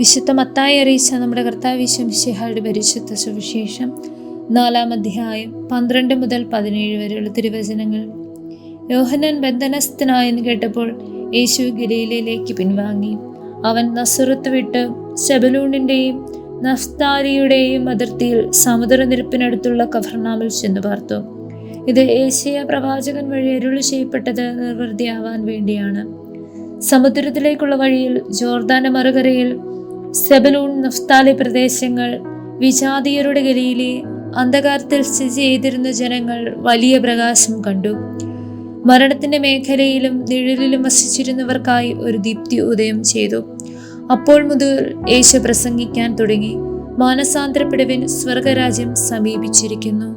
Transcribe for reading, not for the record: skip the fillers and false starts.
വിശുദ്ധ മത്തായി അറിയിച്ച നമ്മുടെ കർത്താവ് യേശു മിശിഹായുടെ പരിശുദ്ധ സുവിശേഷം 4-ാം അധ്യായം 12 മുതൽ 17 വരെയുള്ള തിരുവചനങ്ങൾ. യോഹന്നാൻ ബന്ധനസ്ഥനായെന്ന് കേട്ടപ്പോൾ യേശു ഗലീലയിലേക്ക് പിൻവാങ്ങി. അവൻ നസറത്ത് വിട്ട് സെബലൂണിന്റെയും നഫ്താലിയുടെയും അതിർത്തിയിൽ സമുദ്രനിരപ്പിനടുത്തുള്ള കഫർനാമിൽ ചെന്നു പാർത്തു. ഇത് ഏശയ്യാ പ്രവാചകൻ വഴി അരുളി ചെയ്യപ്പെട്ടത് നിർവൃത്തിയാവാൻ വേണ്ടിയാണ്. സമുദ്രത്തിലേക്കുള്ള വഴിയിൽ ജോർദാന്റെ മറുകരയിൽ സെബലൂൺ നഫ്താലി പ്രദേശങ്ങൾ, വിജാതീയരുടെ ഗലിയിലെ അന്ധകാരത്തിൽ സ്ഥിതി ചെയ്തിരുന്ന ജനങ്ങൾ വലിയ പ്രകാശം കണ്ടു. മരണത്തിന്റെ മേഖലയിലും നിഴലിലും വസിച്ചിരുന്നവർക്കായി ഒരു ദീപ്തി ഉദയം ചെയ്തു. അപ്പോൾ മുതൽ യേശു പ്രസംഗിക്കാൻ തുടങ്ങി, മാനസാന്തരപ്പെടുവിൻ, സ്വർഗരാജ്യം സമീപിച്ചിരിക്കുന്നു.